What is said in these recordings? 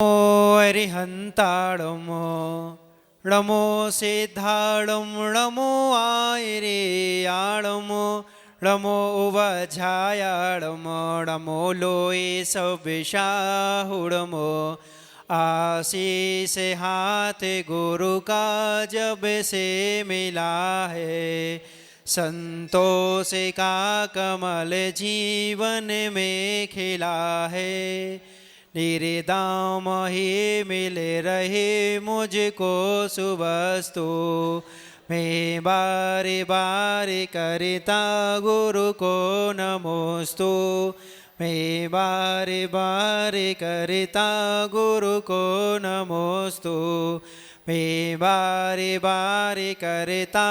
हरिहंताड़मो णमो सिद्धाड़म णमो आयरेयाड़मो णमो उवझायाड़मो णमो लोए सबिशाहुड़मो आशीष हाथ गुरु का जब से मिला है संतोष का कमल जीवन में खिला है निर्दाम ही मिल रहे मुझको सुवस्तु मैं बारे बारे करता गुरु को नमोस्तु मैं बारे बारे करता गुरु को नमोस्तु मैं बारे बारे करता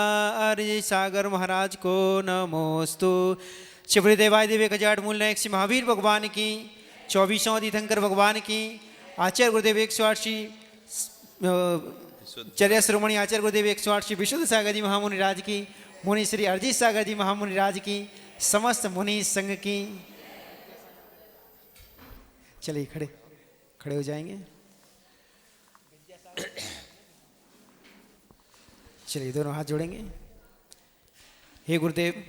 अर्य सागर महाराज को नमोस्तु। शिवरी देवाय देवे कजाट मूल नायक श्री महावीर भगवान की 24वां तीर्थंकर भगवान की आचार्य गुरुदेव 108 श्री चर्या श्रोमणी आचार्य गुरुदेव 108 श्री विशुद्ध सागर जी महामुनि राज की मुनि श्री अरजीत सागर जी महामुनि राज की समस्त मुनि संघ की। चलिए खड़े खड़े हो जाएंगे। चलिए दोनों हाथ जोड़ेंगे। हे गुरुदेव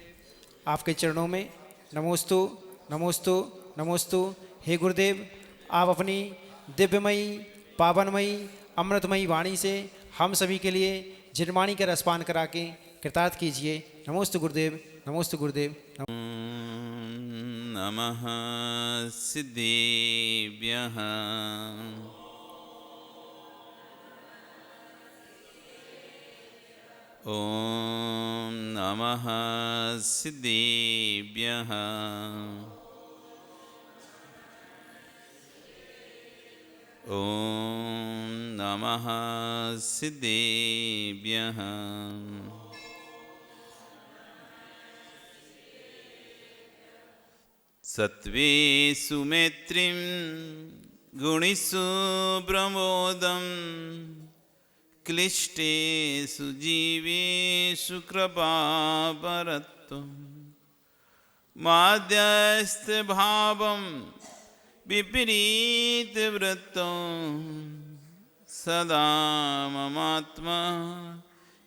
आपके चरणों में नमोस्तु नमोस्तु नमोस्तु। हे गुरुदेव आप अपनी दिव्यमयी पावनमयी अमृतमयी वाणी से हम सभी के लिए जिनवाणी का रसपान करा के कृतार्थ कीजिए। नमोस्तु गुरुदेव नमोस्तु गुरुदेव। नमः सिद्धेभ्यः ओम नमः सिद्धेभ्यः ओम नमः सिद्धेभ्यः सत्त्वेषु मैत्रीं गुणेषु प्रमोदं क्लिष्टेषु जीवेषु कृपापरत्वं माध्यस्थभावं विपरीतवृत्तं सदा ममात्मा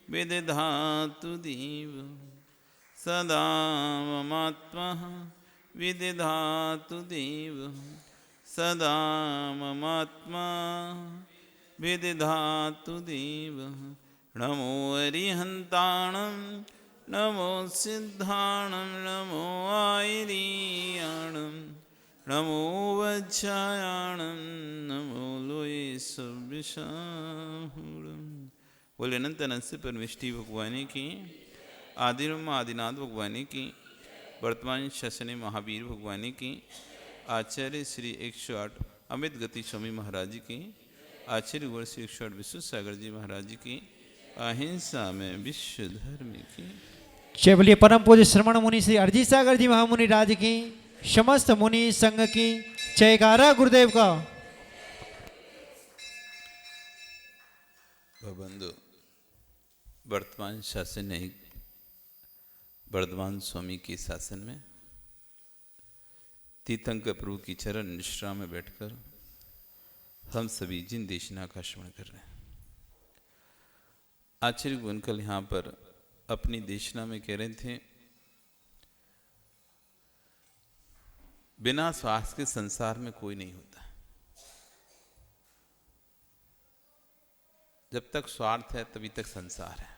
विदधातु देव सदा ममात्मा विदधातु देव सदा ममात्मा विदधातु देव। नमो अरिहन्ताणं नमो सिद्धाणं नमो आयरीयाणं नमो वज्रायाणं नमो लोये सविशाहुरं। बोले अनंत अनंत से परमेष्टि भगवान की आदिरम आदिनाथ भगवान की वर्तमान शासने महावीर भगवान की आचार्य श्री 108 अमित गति स्वामी महाराज की आचार्य गुरु श्री 108 विश्व सागर जी महाराज की अहिंसा में विश्व धर्म की। चलिए परम पूज्य श्रवण मुनि श्री अरजीत सागर जी महामुनि राज की समस्त मुनि संघ की जयकारा गुरुदेव का। बंधु वर्तमान शासन नहीं वर्धमान स्वामी के शासन में तीर्थंकर प्रभु की चरण निष्ठा में बैठकर हम सभी जिन देशना का श्रवण कर रहे हैं। आचार्य गुणकल यहाँ पर अपनी देशना में कह रहे थे बिना स्वास्थ्य के संसार में कोई नहीं होता। जब तक स्वार्थ है तभी तक संसार है।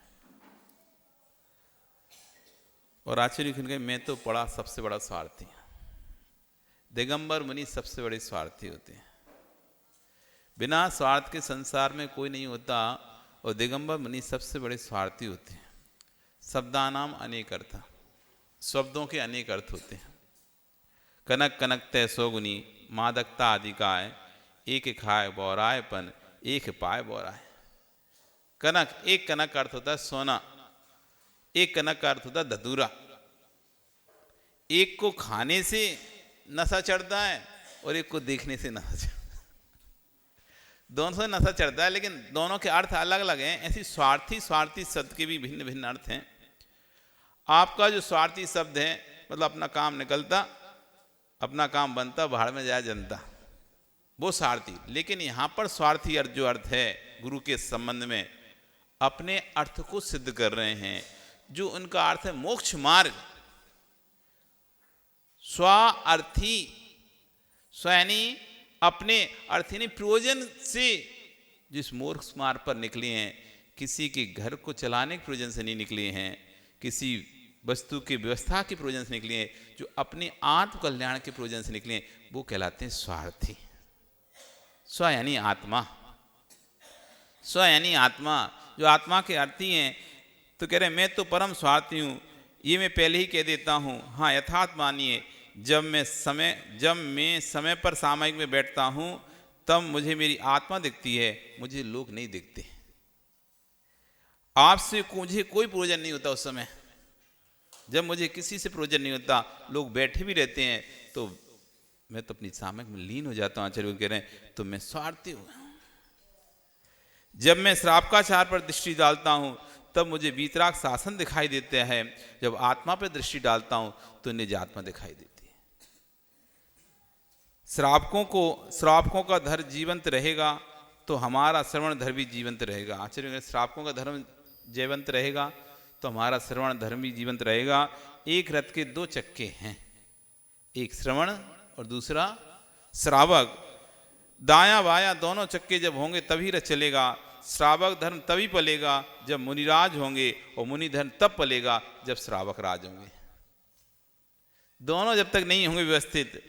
और आचार्य कहे मैं तो बड़ा सबसे बड़ा स्वार्थी हूं। दिगंबर मुनि सबसे बड़े स्वार्थी होते हैं। बिना स्वार्थ के संसार में कोई नहीं होता और दिगंबर मुनि सबसे बड़े स्वार्थी होते हैं। शब्दानाम अनेक अर्थ, शब्दों के अनेक अर्थ होते हैं। कनक कनक तय सौगुनी मादकता आदि काय एक खाए बौरायपन एक पाए बौराए। कनक एक कनक का अर्थ होता है सोना, एक कनक का अर्थ होता है धतूरा। एक को खाने से नशा चढ़ता है और एक को देखने से नशा चढ़ता है। दोनों से नशा चढ़ता है लेकिन दोनों के अर्थ अलग अलग हैं। ऐसी स्वार्थी स्वार्थी शब्द के भी भिन्न भिन्न अर्थ हैं। आपका जो स्वार्थी शब्द है मतलब अपना काम निकलता, अपना काम बनता, बाहर में जाए जनता। वो सारथी। लेकिन यहां पर स्वार्थी अर्थ जो अर्थ है गुरु के संबंध में, अपने अर्थ को सिद्ध कर रहे हैं, जो उनका अर्थ है मोक्ष मार्ग। स्वार्थी, स्व यानी अपने, अर्थ यानी प्रयोजन से जिस मोक्ष मार्ग पर निकले हैं, किसी के घर को चलाने के प्रयोजन से नहीं निकले हैं, किसी वस्तु की व्यवस्था के प्रयोजन से निकले हैं, जो अपने आत्म कल्याण के प्रयोजन से निकले हैं, वो कहलाते हैं स्वार्थी। स्व यानी आत्मा, स्व यानी आत्मा, जो आत्मा के अर्थी हैं। तो कह रहे हैं मैं तो परम स्वार्थी हूँ, ये मैं पहले ही कह देता हूँ। हाँ, यथार्थ मानिए, जब मैं समय पर सामयिक में बैठता हूँ तब मुझे मेरी आत्मा दिखती है, मुझे लोग नहीं दिखते। आपसे मुझे कोई प्रयोजन नहीं होता उस समय, जब मुझे किसी से प्रयोजन नहीं होता, लोग बैठे भी रहते हैं तो मैं तो अपनी सामयिक में लीन हो जाता हूँ। आचार्य कह रहे हैं तो मैं स्वार्थी हूँ। जब मैं श्रावकाचार पर दृष्टि डालता हूँ तब मुझे वीतराग शासन दिखाई देता है, जब आत्मा पर दृष्टि डालता हूँ तो निज आत्मा दिखाई देती है। श्रावकों का धर्म जीवंत रहेगा तो हमारा श्रवण धर्म भी जीवंत रहेगा। आचार्य श्रावकों का धर्म जीवंत रहेगा तो हमारा श्रवण धर्म भी जीवंत रहेगा। एक रथ के दो चक्के हैं, एक श्रवण और दूसरा श्रावक। दायां बायां दोनों चक्के जब होंगे तभी रथ चलेगा। श्रावक धर्म तभी पलेगा जब मुनिराज होंगे, और मुनि धर्म तब पलेगा जब श्रावक राज होंगे। दोनों जब तक नहीं होंगे व्यवस्थित,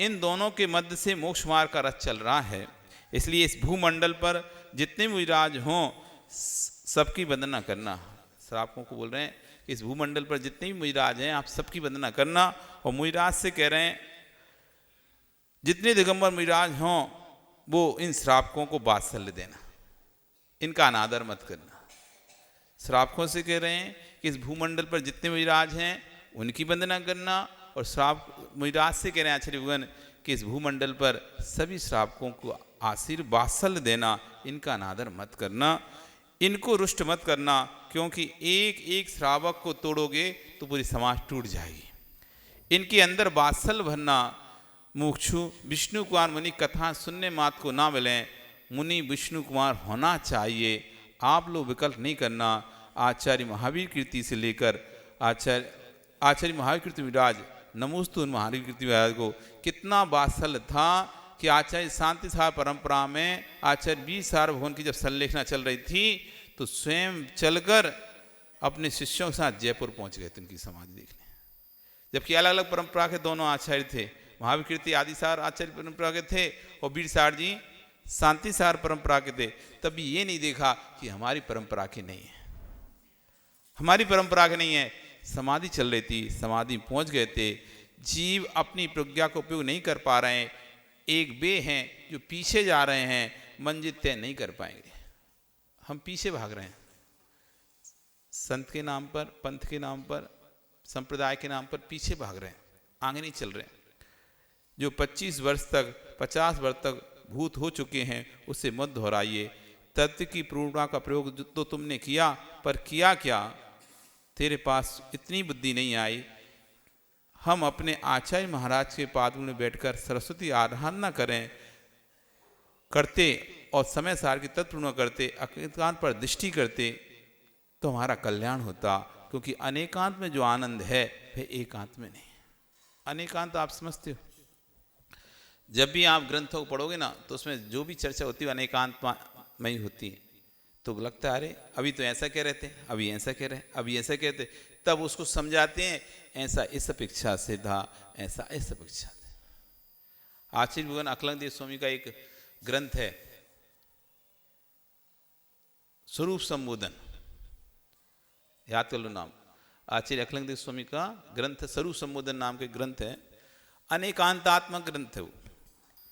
इन दोनों के मध्य से मोक्ष मार्ग का रथ चल रहा है। इसलिए इस भूमंडल पर जितने मुनिराज हों सबकी वंदना करना। श्रावकों को बोल रहे हैं कि इस भूमंडल पर जितने भी मुनिराज हैं आप सबकी वंदना करना। और मुनिराज से कह रहे हैं जितने दिगंबर मुनिराज हों वो इन श्रावकों को वात्सल्य देना, इनका अनादर मत करना। श्रावकों से कह रहे हैं कि इस भूमंडल पर जितने मुनिराज हैं उनकी वंदना करना, और मुनिराज से कह रहे हैं आचार्य भगवान कि इस भूमंडल पर सभी श्रावकों को आशीर्वाद वात्सल्य देना, इनका अनादर मत करना, इनको रुष्ट मत करना, क्योंकि एक एक श्रावक को तोड़ोगे तो पूरी समाज टूट जाएगी। इनके अंदर वात्सल्य भरना। मुमुक्षु विष्णु कुमार मुनि कथा सुनने मात को ना मिलें, मुनि विष्णु कुमार होना चाहिए। आप लोग विकल्प नहीं करना। आचार्य महावीर कीर्ति से लेकर आचार्य महावीर कीर्ति विराज नमोस्तु महावीर कीर्ति विराज को कितना वात्सल्य था कि आचार्य शांति सार परंपरा में आचार्य 20 सार्वभौम की जब संलेखना चल रही थी तो स्वयं चलकर अपने शिष्यों के साथ जयपुर पहुंच गए थे उनकी समाधि देखने। जबकि अलग अलग परंपरा के दोनों आचार्य थे, महावीर कीर्ति आदि सार आचार्य परंपरा के थे और वीर सार जी शांति सार परंपरा के थे। तभी ये नहीं देखा कि हमारी परंपरा की नहीं है, हमारी परंपरा की नहीं है। समाधि चल रही थी, समाधि पहुंच गए थे। जीव अपनी प्रज्ञा को उपयोग नहीं कर पा रहे हैं, एक वे हैं जो पीछे जा रहे हैं, मंजिल तय नहीं कर पाएंगे। हम पीछे भाग रहे हैं, संत के नाम पर, पंथ के नाम पर, संप्रदाय के नाम पर पीछे भाग रहे हैं, आगे नहीं चल रहे हैं। जो 25 वर्ष तक 50 वर्ष तक भूत हो चुके हैं उससे मत दोहराइए। तत्व की पूर्णता का प्रयोग तो तुमने किया, पर किया क्या? तेरे पास इतनी बुद्धि नहीं आई। हम अपने आचार्य महाराज के पादों में बैठकर सरस्वती आराधना करते और समय सार की तत्पूर्ण करते, एकांत पर दृष्टि करते तो हमारा कल्याण होता। क्योंकि अनेकांत में जो आनंद है वह एकांत में नहीं। अनेकांत आप समझते हो, जब भी आप ग्रंथों को पढ़ोगे ना तो उसमें जो भी चर्चा होती है अनेकांत में ही होती है। तो लगता है अरे अभी तो ऐसा कह रहे थे, अभी ऐसा कह रहे, अभी ऐसा कहते, तब उसको समझाते हैं ऐसा इस अपेक्षा से था, ऐसा इस अपेक्षा था। आचार्य भगवान अकलंग देव स्वामी का एक ग्रंथ है स्वरूप संबोधन, याद कर लो नाम। आचार्य अकलंग देव स्वामी का ग्रंथ स्वरूप संबोधन नाम के ग्रंथ है, अनेकांतात्मक ग्रंथ है वो।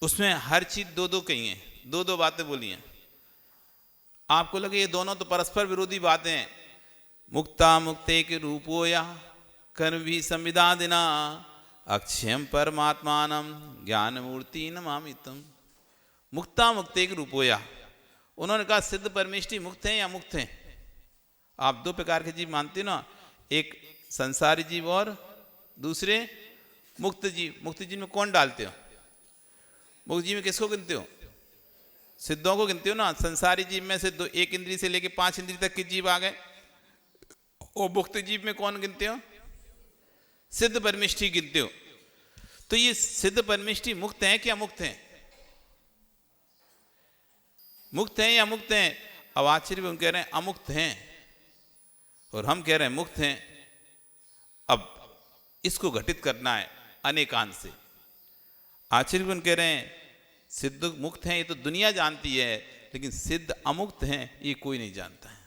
उसमें हर चीज दो दो कही है, दो दो बातें बोली हैं। आपको लगे ये दोनों तो परस्पर विरोधी बातें हैं। मुक्ता मुक्ते के रूपोया कर्म भी संविदा दिना अक्षयम परमात्मानम ज्ञान मूर्ति नमामितम। मुक्ता मुक्ते के रूपोया, उन्होंने कहा सिद्ध परमेष्टि मुक्त हैं या मुक्त हैं? आप दो प्रकार के जीव मानते हो ना, एक संसारी जीव और दूसरे मुक्त जीव। मुक्त जीव में कौन डालते हो? मुक्त जीव में किसको गिनते हो? सिद्धों को गिनते हो ना। संसारी जीव में से एक इंद्री से लेके 5 इंद्री तक के जीव आ गए। और मुक्त जीव में कौन गिनते हो? सिद्ध परमिष्ठी गिनते हो। तो ये सिद्ध परमिष्ठी मुक्त हैं कि अमुक्त हैं? मुक्त हैं या मुक्त हैं? अब आचार्य हम कह रहे हैं अमुक्त हैं और हम कह रहे हैं मुक्त हैं। अब इसको घटित करना है अनेकांत से। आचार्य कह रहे हैं सिद्ध मुक्त हैं ये तो दुनिया जानती है, लेकिन सिद्ध अमुक्त हैं ये कोई नहीं जानता है।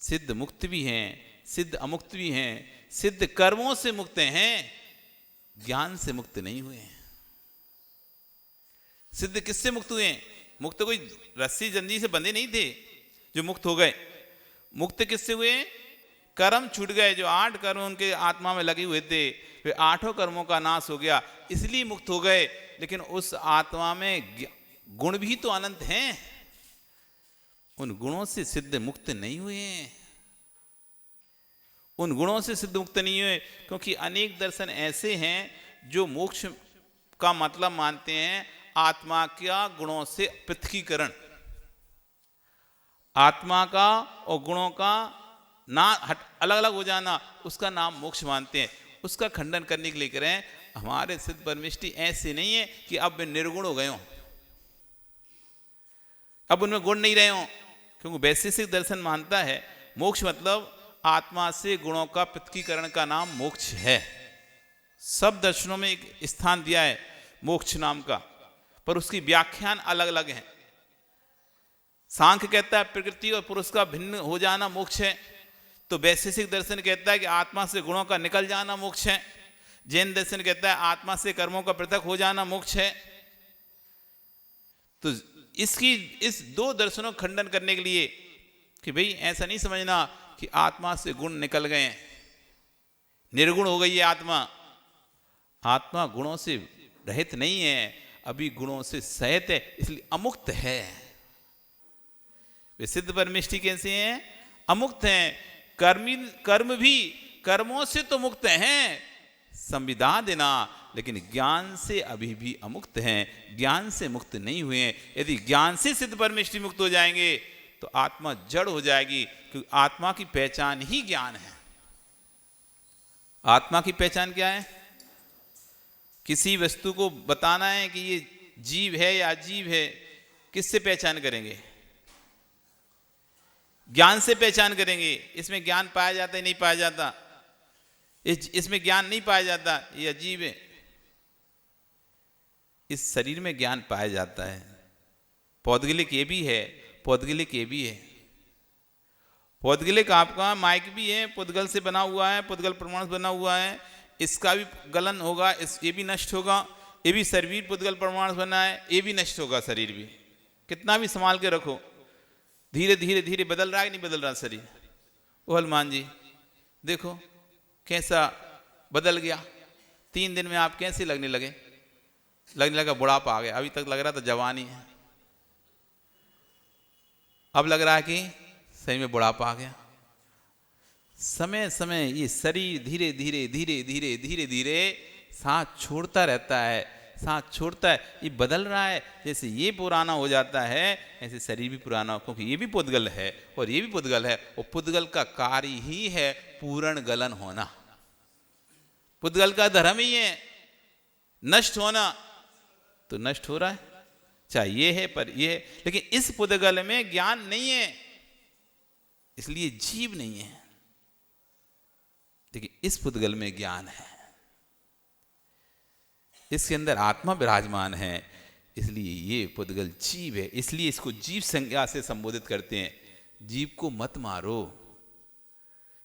सिद्ध मुक्त भी हैं, सिद्ध अमुक्त भी हैं। सिद्ध कर्मों से मुक्त हैं, ज्ञान से मुक्त नहीं हुए हैं। सिद्ध किससे मुक्त हुए हैं? मुक्त कोई रस्सी जंजीर से बंधे नहीं थे जो मुक्त हो गए। मुक्त किससे हुए? कर्म छूट गए। जो 8 कर्म उनके आत्मा में लगे हुए थे, वे 8 कर्मों का नाश हो गया, इसलिए मुक्त हो गए। लेकिन उस आत्मा में गुण भी तो अनंत हैं। उन गुणों से सिद्ध मुक्त नहीं हुए हैं। उन गुणों से सिद्ध मुक्त नहीं हुए, क्योंकि अनेक दर्शन ऐसे हैं जो मोक्ष का मतलब मानते हैं आत्मा का गुणों से पृथकीकरण। आत्मा का और गुणों का ना अलग अलग हो जाना, उसका नाम मोक्ष मानते हैं। उसका खंडन करने के लिए कह रहे हैं हमारे सिद्ध परमिष्टि ऐसे नहीं है कि अब वे निर्गुण हो गए हों, अब उनमें गुण नहीं रहे हों। क्योंकि वैशेषिक दर्शन मानता है मोक्ष मतलब आत्मा से गुणों का पृथकीकरण का नाम मोक्ष है। सब दर्शनों में एक स्थान दिया है मोक्ष नाम का, पर उसकी व्याख्यान अलग अलग है। सांख्य कहता है प्रकृति और पुरुष का भिन्न हो जाना मोक्ष है, तो वैशेषिक दर्शन कहता है कि आत्मा से गुणों का निकल जाना मोक्ष है। जैन दर्शन कहता है आत्मा से कर्मों का पृथक हो जाना मोक्ष है। तो इस 2 दर्शनों का खंडन करने के लिए कि भाई ऐसा नहीं समझना कि आत्मा से गुण निकल गए, निर्गुण हो गई है आत्मा। आत्मा गुणों से रहित नहीं है, अभी गुणों से सहित है, इसलिए अमुक्त है। वे सिद्ध परमिष्टि कैसे हैं? अमुक्त हैं। कर्म भी कर्मों से तो मुक्त हैं संविदा देना, लेकिन ज्ञान से अभी भी अमुक्त हैं, ज्ञान से मुक्त नहीं हुए हैं। यदि ज्ञान से सिद्ध परमिष्टि मुक्त हो जाएंगे तो आत्मा जड़ हो जाएगी, क्योंकि आत्मा की पहचान ही ज्ञान है। आत्मा की पहचान क्या है? किसी वस्तु को बताना है कि ये जीव है या अजीव है, किससे पहचान करेंगे? ज्ञान से पहचान करेंगे। इसमें ज्ञान पाया जाता है नहीं पाया जाता? इसमें ज्ञान नहीं पाया जाता, ये अजीब है। इस शरीर में ज्ञान पाया जाता है। पौद्गलिक ये भी है, पौद्गलिक ये भी है। पौद्गलिक आपका माइक भी है, पुद्गल से बना हुआ है, पुद्गल प्रमाण से बना हुआ है। इसका भी गलन होगा, ये भी नष्ट होगा। ये भी शरीर पुद्गल प्रमाण से बना है, ये भी नष्ट होगा। शरीर भी कितना भी संभाल के रखो, धीरे धीरे धीरे बदल रहा है नहीं बदल रहा शरीर? ओ हनुमान जी देखो कैसा बदल गया। 3 दिन में आप कैसे लगने लगे? लगने लगा बुढ़ापा आ गया। अभी तक लग रहा था जवानी है, अब लग रहा है कि सही में बुढ़ापा आ गया। समय समय ये शरीर धीरे धीरे धीरे धीरे धीरे धीरे साथ छोड़ता रहता है, साथ छोड़ता है। ये बदल रहा है। जैसे ये पुराना हो जाता है ऐसे शरीर भी पुराना, क्योंकि ये भी पुद्गल है और ये भी पुद्गल है। और पुद्गल का कार्य ही है पूर्ण गलन होना। पुद्गल का धर्म ही है नष्ट होना, तो नष्ट हो रहा है। चाहे ये है पर ये है, लेकिन इस पुद्गल में ज्ञान नहीं है, इसलिए जीव नहीं है। लेकिन इस पुद्गल में ज्ञान है, इसके अंदर आत्मा विराजमान है, इसलिए ये पुद्गल जीव है। इसलिए इसको जीव संज्ञा से संबोधित करते हैं। जीव को मत मारो,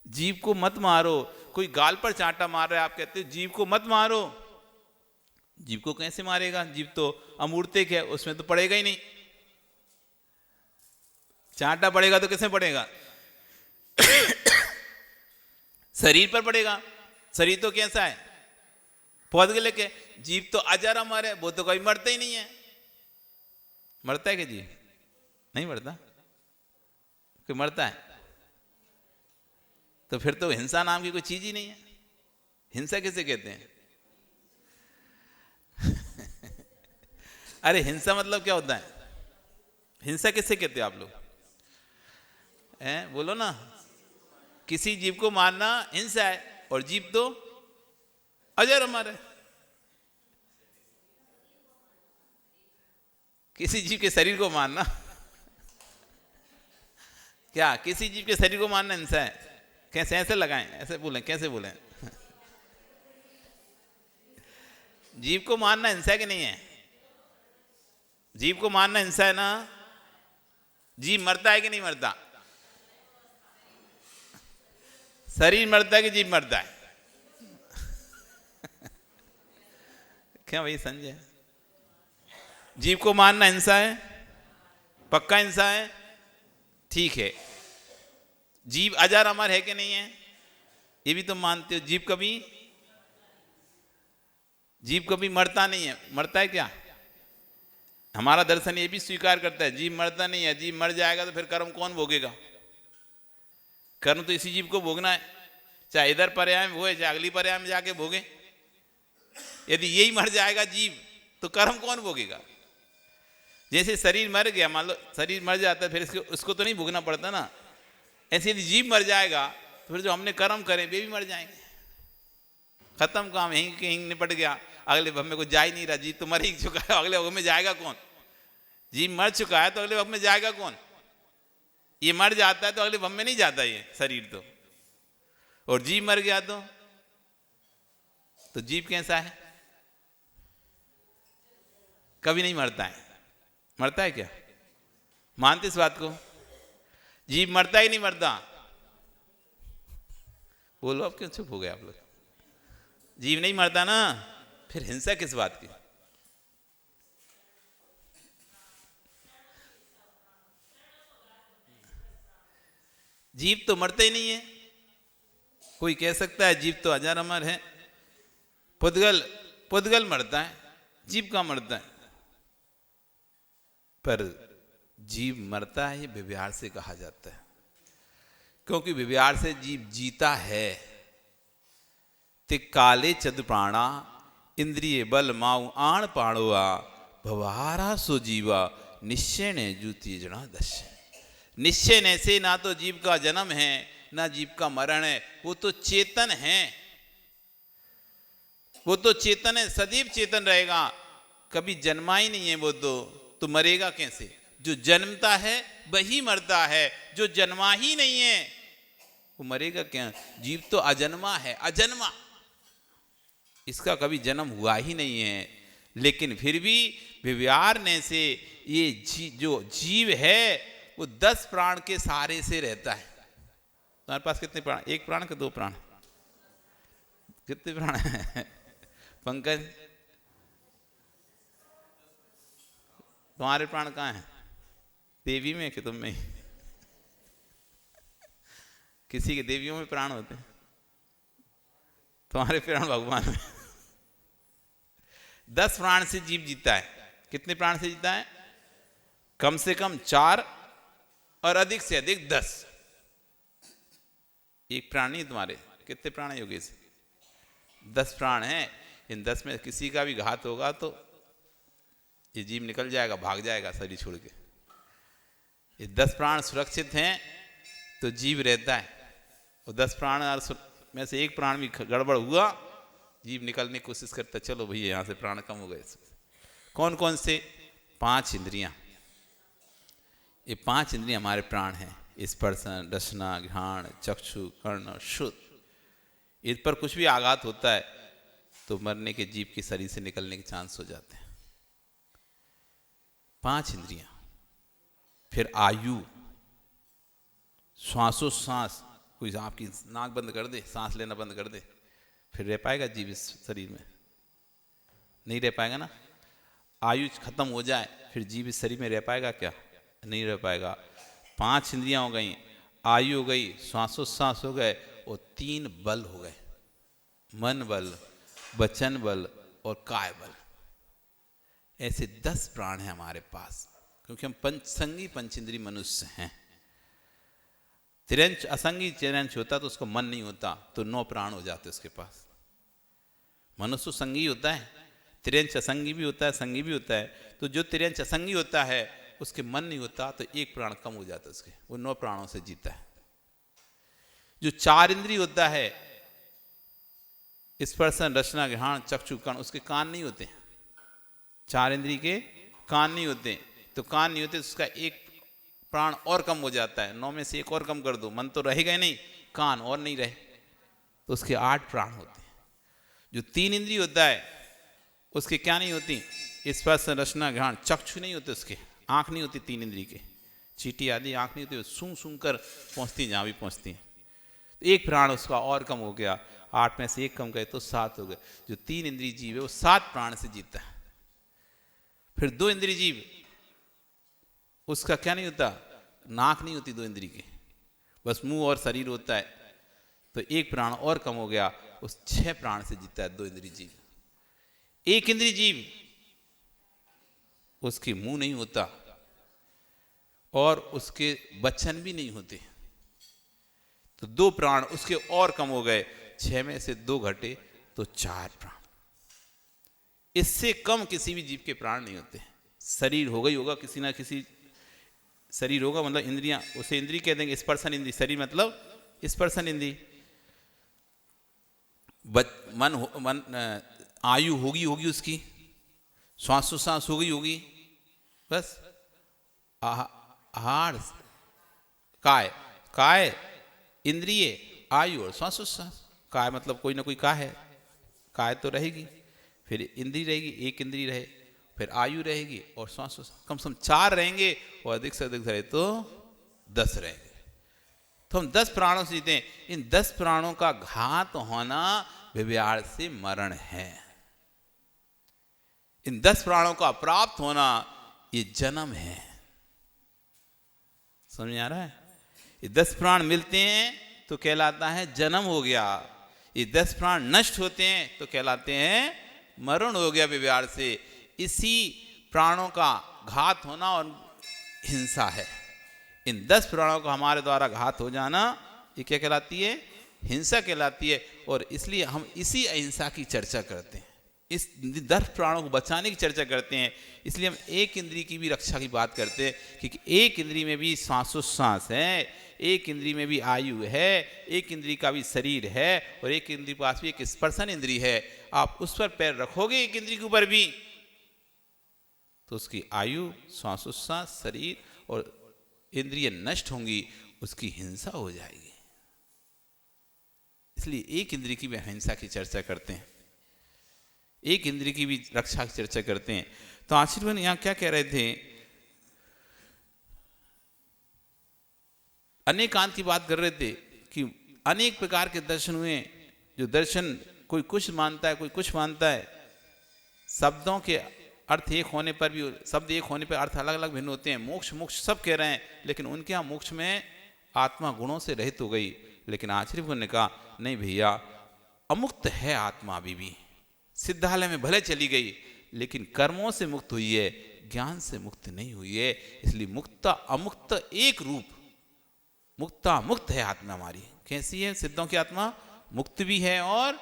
जीव को मत मारो। कोई गाल पर चांटा मार रहा है, आप कहते हो जीव को मत मारो। जीव को कैसे मारेगा? जीव तो अमूर्तिक है, उसमें तो पड़ेगा ही नहीं। चांटा पड़ेगा तो किसमें पड़ेगा? शरीर पर पड़ेगा। शरीर तो कैसा है? पौद्गलिक है। जीव तो अजर अमर है, वो तो कभी मरता ही नहीं है। मरता है कि जीव? नहीं मरता। कोई मरता है तो फिर तो हिंसा नाम की कोई चीज ही नहीं है। हिंसा किसे कहते हैं? अरे हिंसा मतलब क्या होता है? हिंसा किसे कहते हो आप लोग? हैं, बोलो ना। किसी जीव को मारना हिंसा है, और जीव तो अजर अमर है। किसी जीव के शरीर को मारना क्या? किसी जीव के शरीर को मारना हिंसा है? कैसे? ऐसे लगाएं, ऐसे बोलें, कैसे बोलें? जीव को मारना हिंसा है कि नहीं है? जीव को मारना हिंसा है ना? जीव मरता है कि नहीं मरता? शरीर मरता है कि जीव मरता है? क्या भाई संजय? जीव को मारना हिंसा है? पक्का हिंसा है? ठीक है। जीव अजर अमर है कि नहीं है? ये भी तुम मानते हो। जीव कभी मरता नहीं है। मरता है क्या? हमारा दर्शन ये भी स्वीकार करता है जीव मरता नहीं है। जीव मर जाएगा तो फिर कर्म कौन भोगेगा? कर्म तो इसी जीव को भोगना है, चाहे इधर पर्याय में भोगे चाहे अगली पर्याय में जाके भोगे। यदि यही मर जाएगा जीव, तो कर्म कौन भोगेगा? जैसे शरीर मर गया, मान लो शरीर मर जाता है, फिर उसको तो नहीं भोगना पड़ता ना। ऐसे यदि जीव मर जाएगा तो फिर जो हमने कर्म करे वे भी मर जाएंगे। खत्म काम, यहीं के यहीं निपट गया। अगले भव में कोई जा ही नहीं रहा। जीव तो मर ही चुका है, अगले भव में जाएगा कौन? जीव मर चुका है तो अगले भव में जाएगा कौन? ये मर जाता है तो अगले भव में नहीं जाता ये शरीर तो। और जीव मर गया तो जीव कैसा है? कभी नहीं मरता है। मरता है क्या? मानते इस बात को? जीव मरता ही नहीं मरता? बोलो, अब क्यों चुप हो गए आप लोग? जीव नहीं मरता ना, फिर हिंसा किस बात की? जीव तो मरते ही नहीं है। कोई कह सकता है जीव तो अजर अमर है। पुद्गल मरता है, जीव का मरता है। पर जीव मरता है ये व्यवहार से कहा जाता है, क्योंकि व्यवहार से जीव जीता है। ते काले चद प्राणा इंद्रिय बल माऊ आण पाणोआ भवारा सो जीवा निश्चय ने जूती जना दश्य। निश्चय ने से ना तो जीव का जन्म है ना जीव का मरण है। वो तो चेतन है, वो तो चेतन है, सदैव चेतन रहेगा। कभी जन्मा ही नहीं है वो तो मरेगा कैसे? जो जन्मता है वही मरता है, जो जन्मा ही नहीं है वो मरेगा क्या? जीव तो अजन्मा है, अजन्मा। इसका कभी जन्म हुआ ही नहीं है, लेकिन फिर भी व्यवहारने से ये जो जीव है वो 10 प्राण के सहारे से रहता है। तुम्हारे पास कितने प्राण? 1 प्राण के 2 प्राण? कितने प्राण है पंकज? तुम्हारे प्राण कहाँ हैं? देवी में कि तुम में? किसी के देवियों में प्राण होते हैं, तुम्हारे प्राण भगवान में। 10 प्राण से जीव जीता है। कितने प्राण से जीता है? कम से कम 4 और अधिक से अधिक 10। 1 प्राण नहीं तुम्हारे। कितने प्राण है योगेश? 10 प्राण हैं। इन 10 में किसी का भी घात होगा तो ये जीव निकल जाएगा, भाग जाएगा शरीर छोड़ के। ये 10 प्राण सुरक्षित हैं तो जीव रहता है। और 10 प्राण में से 1 प्राण भी गड़बड़ हुआ, जीव निकलने की कोशिश करता, चलो भैया यहाँ से प्राण कम हो गए। कौन कौन से? 5 इंद्रियां। ये 5 इंद्रियां हमारे प्राण हैं। स्पर्शन, रसना, घ्राण, चक्षु, कर्ण, शुद्ध। इस पर कुछ भी आघात होता है तो मरने के जीव के शरीर से निकलने के चांस हो जाते हैं। 5 इंद्रियां। फिर आयु, श्वासोश्वास। कोई आपकी नाक बंद कर दे, सांस लेना बंद कर दे, फिर रह पाएगा जीव इस शरीर में? नहीं रह पाएगा ना। आयु खत्म हो जाए फिर जीव इस शरीर में रह पाएगा क्या? नहीं रह पाएगा। 5 इंद्रियां हो गई, आयु हो गई, श्वासोश्वास हो गए, और 3 बल हो गए, मन बल, वचन बल और काय बल। ऐसे 10 प्राण हैं हमारे पास, क्योंकि हम पंचसंगी पंचेंद्रीय मनुष्य हैं। तिरंच असंगी तिरंच होता तो उसको मन नहीं होता, तो 9 प्राण हो जाते उसके पास। मनुष्य संगी होता है तिर्यंच असंगी भी होता है, संगी भी होता है। तो जो तिर्यंच असंगी होता है उसके मन नहीं होता तो एक प्राण कम हो जाता है उसके, वो 9 प्राणों से जीता है। जो 4 इंद्रिय होता है, स्पर्शन रचना घ्राण चक्षु कर्ण, उसके कान नहीं होते। 4 इंद्रिय के कान नहीं होते, तो कान नहीं होते तो उसका एक प्राण और कम हो जाता है। 9 में से एक और कम कर दो, मन तो रहेगा ही नहीं, कान और नहीं रहे, तो उसके 8 प्राण होते हैं। जो 3 इंद्रिय होता है उसके क्या नहीं होती, स्पर्श रचना घ्राण चक्षु नहीं होते, उसके आंख नहीं होती 3 इंद्रिय के, चींटी आदि आंख नहीं होती, सूंघ सूंघ कर पहुंचती जहां भी पहुंचती हैं। तो एक प्राण उसका और कम हो गया, 8 में से एक कम गए तो 7 हो गए। जो 3 इंद्रिय जीव है वो 7 प्राण से जीता है। फिर 2 इंद्रिय जीव, उसका क्या नहीं होता, नाक नहीं होती 2 इंद्रिय की, बस मुंह और शरीर होता है, तो एक प्राण और कम हो गया, उस 6 प्राण से जीता है 2 इंद्रिय जीव। 1 इंद्रिय जीव, उसके मुंह नहीं होता और उसके बच्चन भी नहीं होते, तो 2 प्राण उसके और कम हो गए, 6 में से 2 घटे तो 4 प्राण। इससे कम किसी भी जीव के प्राण नहीं होते। शरीर होगा ही होगा, किसी ना किसी शरीर होगा, मतलब इंद्रियां, उसे इंद्रिय कह देंगे, स्पर्शन इंद्रिय, शरीर मतलब स्पर्शन इंद्रिय। मन आयु होगी उसकी, श्वासोश्वास होगी, बस आहार काय इंद्रिय आयु और श्वासोश्वास। काय मतलब कोई ना कोई काय तो रहेगी, फिर इंद्रिय रहेगी, एक इंद्रिय रहे, फिर आयु रहेगी और श्वासोश्वास, कम से कम 4 रहेंगे और अधिक से अधिक रहे तो 10 रहेंगे। तो हम 10 प्राणों से जीते हैं। इन 10 प्राणों का घात होना व्यभिचार से मरण है। इन 10 प्राणों का प्राप्त होना ये जन्म है। समझ आ रहा है? ये 10 प्राण मिलते हैं तो कहलाता है जन्म हो गया, ये 10 प्राण नष्ट होते हैं तो कहलाते हैं मरण हो गया व्यभिचार से। इसी प्राणों का घात होना और हिंसा है। इन 10 प्राणों का हमारे द्वारा घात हो जाना ये क्या कहलाती है, हिंसा कहलाती है। और इसलिए हम इसी अहिंसा की चर्चा करते हैं, इस 10 प्राणों को बचाने की चर्चा करते हैं। इसलिए हम एक इंद्रिय की भी रक्षा की बात करते हैं, क्योंकि एक इंद्रिय में भी श्वासोश्वास है, एक इंद्रिय में भी आयु है, एक इंद्रिय का भी शरीर है और एक इंद्रिय के पास भी एक स्पर्शन इंद्रिय है। आप उस पर पैर रखोगे एक इंद्रिय के ऊपर भी तो उसकी आयु, श्वासोश्वास, शरीर और इंद्रिय नष्ट होंगी, उसकी हिंसा हो जाएगी। इसलिए एक इंद्रिय की भी हिंसा की चर्चा करते हैं, एक इंद्रिय की भी रक्षा की चर्चा करते हैं। तो आशीर्वाद यहां क्या कह रहे थे, अनेकांत की बात कर रहे थे कि अनेक प्रकार के दर्शन हुए। जो दर्शन कोई कुछ मानता है, कोई कुछ मानता है, शब्दों के अर्थ एक होने पर भी, शब्द एक होने पर अर्थ अलग अलग भिन्न होते हैं। मोक्ष मोक्ष सब कह रहे हैं, लेकिन उनके यहाँ मोक्ष में आत्मा गुणों से रहित हो गई। लेकिन आचार्य ने कहा नहीं भैया, अमुक्त है आत्मा अभी भी, सिद्धालय में भले चली गई लेकिन कर्मों से मुक्त हुई है, ज्ञान से मुक्त नहीं हुई है। इसलिए मुक्ता अमुक्त एक रूप, मुक्ता मुक्त है आत्मा हमारी। कैसी है सिद्धों की आत्मा? मुक्त भी है और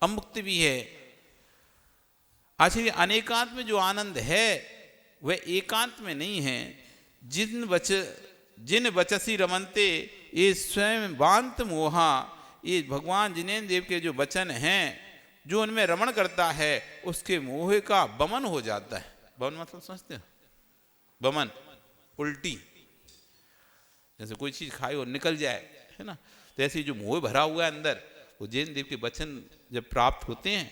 अमुक्त भी है। आखिर अनेकांत में जो आनंद है वह एकांत में नहीं है। जिन वचसी रमनते ये स्वयं बांत मोहा, ये भगवान जिनेन्द्र देव के जो वचन हैं, जो उनमें रमण करता है उसके मोह का बमन हो जाता है। बमन मतलब समझते हो? बमन उल्टी, जैसे कोई चीज खाई और निकल जाए, है ना। तो ऐसे जो मोह भरा हुआ है अंदर, वो जैन देव के वचन जब प्राप्त होते हैं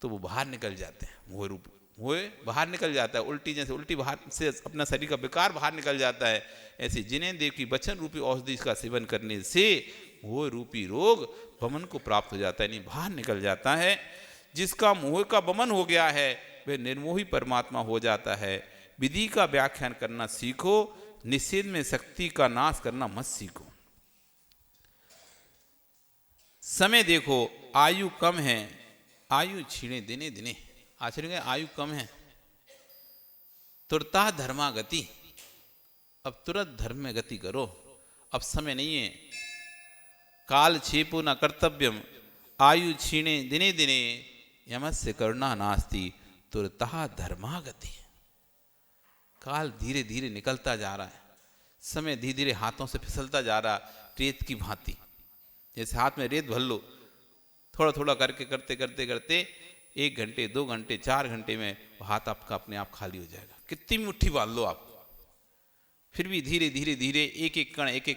तो वो बाहर निकल जाते हैं। मोह रूप मोह बाहर निकल जाता है, उल्टी, जैसे उल्टी बाहर से अपना शरीर का विकार बाहर निकल जाता है, ऐसे जिनेन्द्र देव की वचन रूपी औषधि का सेवन करने से मोह रूपी रोग बमन को प्राप्त हो जाता है, नहीं बाहर निकल जाता है। जिसका मोह का बमन हो गया है वह निर्मोही परमात्मा हो जाता है। विधि का व्याख्यान करना सीखो, निषेध में शक्ति का नाश करना मत सीखो। समय देखो, आयु कम है, आयु छीणे दिने दिने। आचार्य आयु कम है, तुरता धर्मा गति, अब तुरंत धर्म में गति करो, अब समय नहीं है। काल छेपो न कर्तव्यम, आयु छीणे दिने दिने, यमस्य करुणा नास्ति, तुरतः धर्मागति। काल धीरे धीरे निकलता जा रहा है, समय धीरे धीरे हाथों से फिसलता जा रहा, रेत की भांति। जैसे हाथ में रेत भर लो, थोड़ा थोड़ा करके करते करते करते 1 घंटे 2 घंटे 4 घंटे में हाथ आपका अपने आप खाली हो जाएगा। कितनी मुट्ठी बांध लो आप, फिर भी धीरे धीरे धीरे एक एक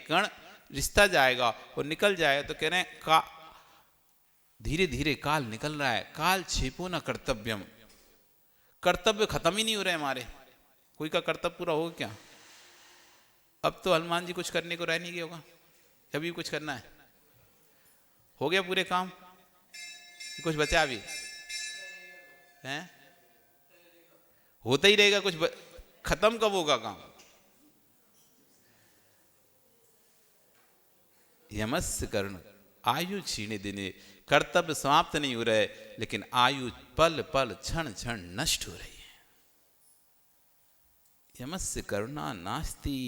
कण रिश्ता जाएगा और निकल जाएगा। तो कह रहे हैं का धीरे धीरे काल निकल रहा है। काल छेपो न कर्तव्यम, कर्तव्य खत्म ही नहीं हो रहे हमारे। कोई का कर्तव्य पूरा होगा क्या? अब तो हनुमान जी कुछ करने को रह नहीं गया होगा, अभी कुछ करना है? हो गया पूरे काम? कुछ बचा अभी हैं? होता ही रहेगा कुछ खत्म कब होगा काम? यमस्य कर्ण आयु क्षीणे दिने, कर्तव्य समाप्त नहीं हो रहे लेकिन आयु पल पल क्षण क्षण नष्ट हो रही है। यमस्य करुणा नास्ति,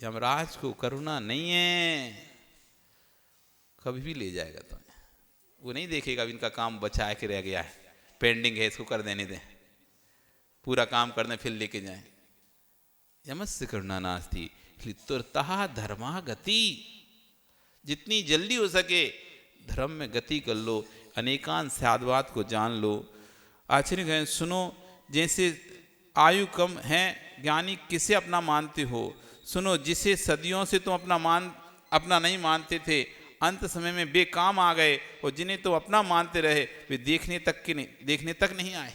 यमराज को करुणा नहीं है, कभी भी ले जाएगा तुम्हें। वो नहीं देखेगा इनका काम बचा के रह गया है, पेंडिंग है, इसको कर देने दें, पूरा काम करने फिर लेके जाएं। यमस्य करुणा नास्ति तुरतः धर्मागति, जितनी जल्दी हो सके धर्म में गति कर लो, अनेकांत साधवात को जान लो। आचार्य कहें सुनो, जैसे आयु कम है ज्ञानी किसे अपना मानते हो? सुनो, जिसे सदियों से तुम अपना नहीं मानते थे, अंत समय में बेकाम आ गए, और जिन्हें तुम अपना मानते रहे वे देखने तक नहीं आए।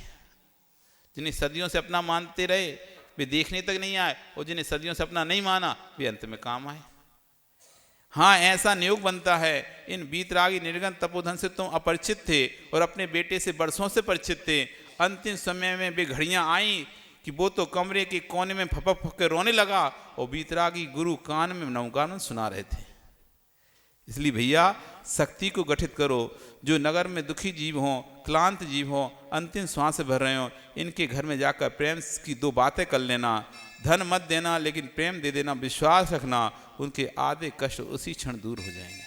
जिन्हें सदियों से अपना मानते रहे वे देखने तक नहीं आए, और जिन्हें सदियों से अपना नहीं माना वे अंत में काम आए। हाँ, ऐसा नियोग बनता है। इन बीतरागी निर्गन तपोधन से तुम अपरिचित थे और अपने बेटे से बरसों से परिचित थे। अंतिम समय में वे घड़ियां आई कि वो तो कमरे के कोने में फपक के रोने लगा और बीतरागी गुरु कान में नवगान सुना रहे थे। इसलिए भैया शक्ति को गठित करो। जो नगर में दुखी जीव हों, क्लांत जीव हों, अंतिम श्वास भर रहे हों, इनके घर में जाकर प्रेम की 2 बातें कर लेना। धन मत देना लेकिन प्रेम दे देना, विश्वास रखना, उनके आधे कष्ट उसी क्षण दूर हो जाएंगे।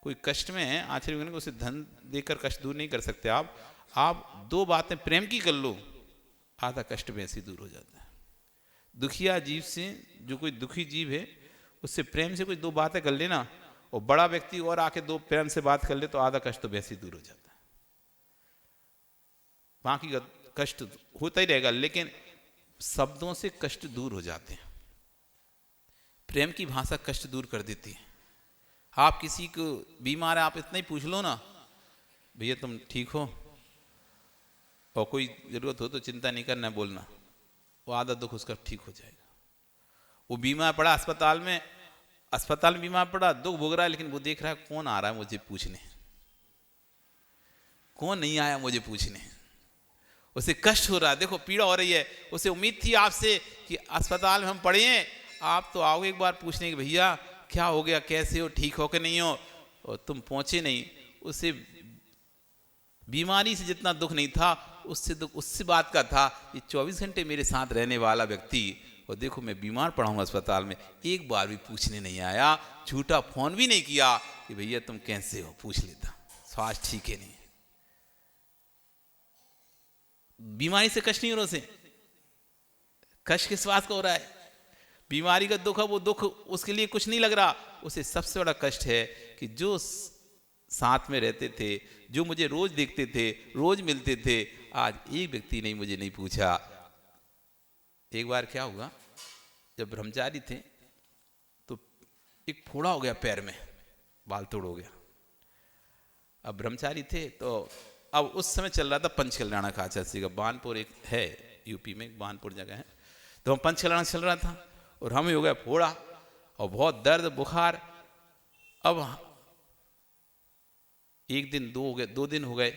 कोई कष्ट में है, आचार्य उसे धन देकर कष्ट दूर नहीं कर सकते आप 2 बातें प्रेम की कर लो, आधा कष्ट वैसे ही दूर हो जाता है। दुखिया जीव से, जो कोई दुखी जीव है उससे प्रेम से कोई 2 बातें कर लेना, और बड़ा व्यक्ति और आके 2 प्रेम से बात कर ले तो आधा कष्ट तो वैसे ही दूर हो जाता है। बाकी का कष्ट होता ही रहेगा लेकिन शब्दों से कष्ट दूर हो जाते हैं। प्रेम की भाषा कष्ट दूर कर देती है। आप किसी को बीमार है, आप इतना ही पूछ लो ना, भैया तुम ठीक हो, और कोई जरूरत हो तो चिंता नहीं करना, बोलना, वो आधा दुख उसका ठीक हो जाएगा। वो बीमार पड़ा अस्पताल में बीमार पड़ा, दुख भोग रहा है, लेकिन वो देख रहा है कौन आ रहा है मुझे पूछने, कौन नहीं आया मुझे पूछने। उसे कष्ट हो रहा है, देखो पीड़ा हो रही है। उसे उम्मीद थी आपसे कि अस्पताल में हम पड़े हैं, आप तो आओगे एक बार पूछने कि भैया क्या हो गया, कैसे हो, ठीक हो कि नहीं हो, और तुम पहुंचे नहीं। उसे बीमारी से जितना दुख नहीं था उससे दुख उससे बात का था, ये 24 घंटे मेरे साथ रहने वाला व्यक्ति, और देखो मैं बीमार पड़ा हूँ अस्पताल में, एक बार भी पूछने नहीं आया, झूठा फोन भी नहीं किया कि भैया तुम कैसे हो, पूछ लेता स्वास्थ्य ठीक है नहीं। बीमारी से कष्ट नहीं हो रहा, उसे कष्ट किस बात का हो रहा है? बीमारी का दुख है, वो दुख उसके लिए कुछ नहीं लग रहा। उसे सबसे बड़ा कष्ट है कि जो साथ में रहते थे, जो मुझे रोज देखते थे, रोज मिलते थे, आज एक व्यक्ति नहीं मुझे नहीं पूछा। एक बार क्या हुआ, जब ब्रह्मचारी थे तो एक फोड़ा हो गया पैर में, बाल तोड़ हो गया। अब ब्रह्मचारी थे तो अब उस समय चल रहा था पंच कल्याण का आचार्य का, बानपुर एक है यूपी में, एक बानपुर जगह है, तो हम पंच कल्याण चल रहा था और हमें हो गया फोड़ा और बहुत दर्द बुखार। अब 1 दिन 2 हो गए, 2 दिन हो गए,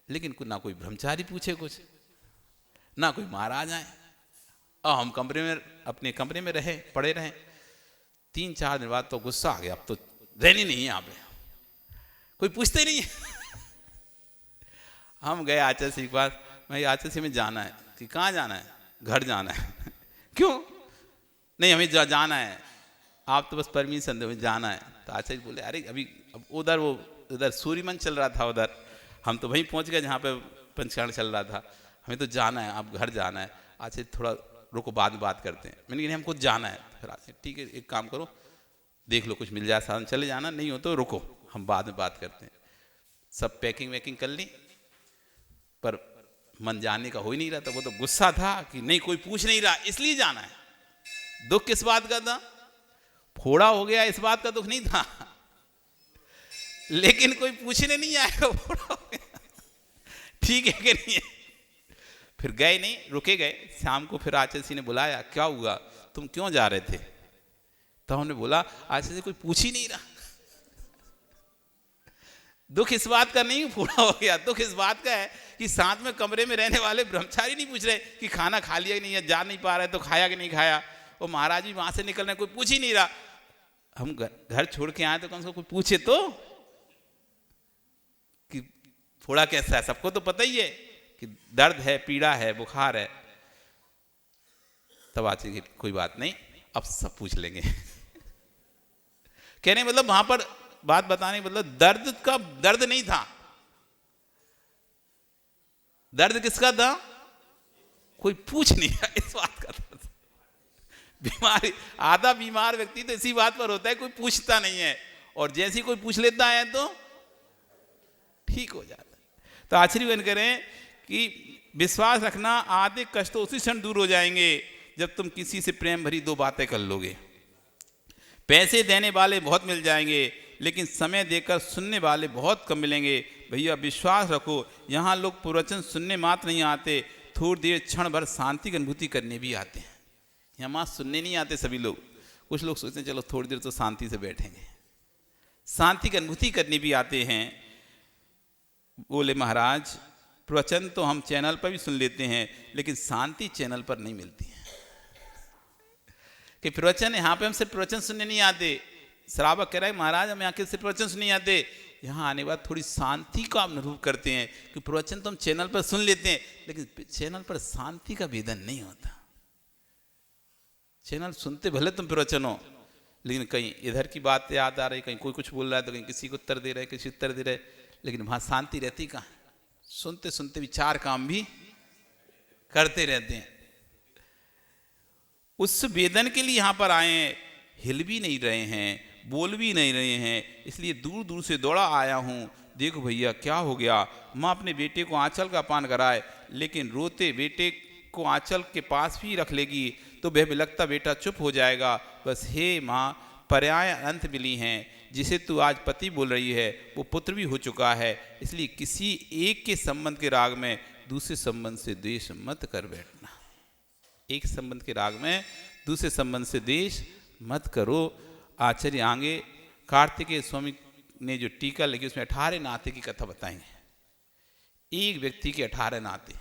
लेकिन ना कोई ब्रह्मचारी पूछे कुछ, ना कोई महाराज आए। अब हम अपने कमरे में पड़े रहे। 3-4 दिन बाद तो गुस्सा आ गया, अब तो रहनी नहीं है यहाँ पे, कोई पूछते ही नहीं है। हम गए आचार्य सिंह के पास, मैं आचार्य सिंह में जाना है। कि कहाँ जाना है? घर जाना है। क्यों? नहीं हमें जाना है, आप तो बस परमिशन दो, जाना है। तो आचार्य बोले अरे अभी अब उधर सूर्यमंच चल रहा था उधर, हम तो वहीं पहुंच गए जहाँ पे पंचकरण चल रहा था, हमें तो जाना है, आप घर जाना है, आज थोड़ा रुको बाद में बात करते हैं। मैंने कहा हमको जाना है। फिर आज ठीक है, एक काम करो, देख लो कुछ मिल जाए साधन चले जाना, नहीं हो तो रुको, हम बाद में बात करते हैं। सब पैकिंग वैकिंग कर ली, पर मन जाने का हो ही नहीं रहा था। वो तो गुस्सा था कि नहीं कोई पूछ नहीं रहा इसलिए जाना है। दुख किस बात का था? फोड़ा हो गया इस बात का दुख नहीं था, लेकिन कोई पूछने नहीं आएगा फोड़ा हो गया ठीक है कि नहीं है। फिर गए नहीं, रुके गए। शाम को फिर आचार्य जी ने बुलाया, क्या हुआ, तुम क्यों जा रहे थे? तो हमने बोला आचार्य जी कोई पूछ ही नहीं रहा। दुख इस बात का नहीं पूरा हो गया, दुख इस बात का है कि साथ में कमरे में रहने वाले ब्रह्मचारी नहीं पूछ रहे कि खाना खा लिया कि नहीं, या जा नहीं पा रहे तो खाया कि नहीं खाया। और महाराज भी वहां से निकल रहे, कोई पूछ ही नहीं रहा। हम घर छोड़ के आए तो कम से कम कोई पूछे तो कि फोड़ा कैसा है। सबको तो पता ही है कि दर्द है, पीड़ा है, बुखार है। तब आचार्य की कोई बात नहीं, अब सब पूछ लेंगे कहने मतलब वहां पर बात बताने मतलब दर्द का दर्द नहीं था। दर्द किसका था? कोई पूछ नहीं रहा, इस बात का दर्द। बीमारी, आधा बीमार व्यक्ति तो इसी बात पर होता है, कोई पूछता नहीं है, और जैसे ही कोई पूछ लेता है तो ठीक हो जाता है। तो आशीर्वाद करें कि विश्वास रखना, आधे कष्ट तो उसी क्षण दूर हो जाएंगे जब तुम किसी से प्रेम भरी दो बातें कर लोगे। पैसे देने वाले बहुत मिल जाएंगे, लेकिन समय देकर सुनने वाले बहुत कम मिलेंगे। भैया विश्वास रखो, यहाँ लोग प्रवचन सुनने मात्र नहीं आते, थोड़ी देर क्षण भर शांति की अनुभूति करने भी आते हैं। यहाँ माँ सुनने नहीं आते सभी लोग, कुछ लोग सोचते हैं चलो थोड़ी देर तो शांति से बैठेंगे, शांति की अनुभूति करने भी आते हैं। बोले महाराज प्रवचन तो हम चैनल पर भी सुन लेते हैं, लेकिन शांति चैनल पर नहीं मिलती है। कि प्रवचन यहाँ पे हम सिर्फ प्रवचन सुनने नहीं आते। श्रावक कह रहा है महाराज हम यहाँ के सिर्फ प्रवचन सुनने आते, यहाँ आने के बाद थोड़ी शांति का अनुभव करते हैं। कि प्रवचन तो हम चैनल पर सुन लेते हैं, लेकिन चैनल पर शांति का वेदन नहीं होता। चैनल सुनते भले तुम प्रवचन हो, लेकिन कहीं इधर की बात याद आ रही, कहीं कोई कुछ बोल रहा है तो कहीं किसी को उत्तर दे रहे, किसी उत्तर दे रहे, लेकिन वहां शांति रहती कहाँ? सुनते सुनते विचार काम भी करते रहते हैं। उस वेदन के लिए यहाँ पर आए हैं, हिल भी नहीं रहे हैं, बोल भी नहीं रहे हैं, इसलिए दूर दूर से दौड़ा आया हूँ। देखो भैया क्या हो गया, माँ अपने बेटे को आंचल का पान कराए, लेकिन रोते बेटे को आंचल के पास भी रख लेगी तो वह बिलखता बेटा चुप हो जाएगा। बस हे माँ, पर्याय अनंत मिली हैं, जिसे तू आज पति बोल रही है वो पुत्र भी हो चुका है, इसलिए किसी एक के संबंध के राग में दूसरे संबंध से द्वेष मत कर बैठना। एक संबंध के राग में दूसरे संबंध से द्वेष मत करो। आचार्य आगे कार्तिकेय स्वामी ने जो टीका लिखी उसमें 18 नाते की कथा बताएंगे। एक व्यक्ति के 18 नाते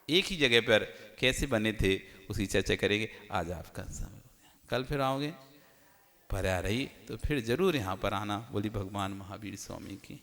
एक ही जगह पर कैसे बने थे उसकी चर्चा करेंगे। आज आपका समय हो गया, कल फिर आओगे, पर आ रही तो फिर जरूर यहाँ पर आना। बोली भगवान महावीर स्वामी की।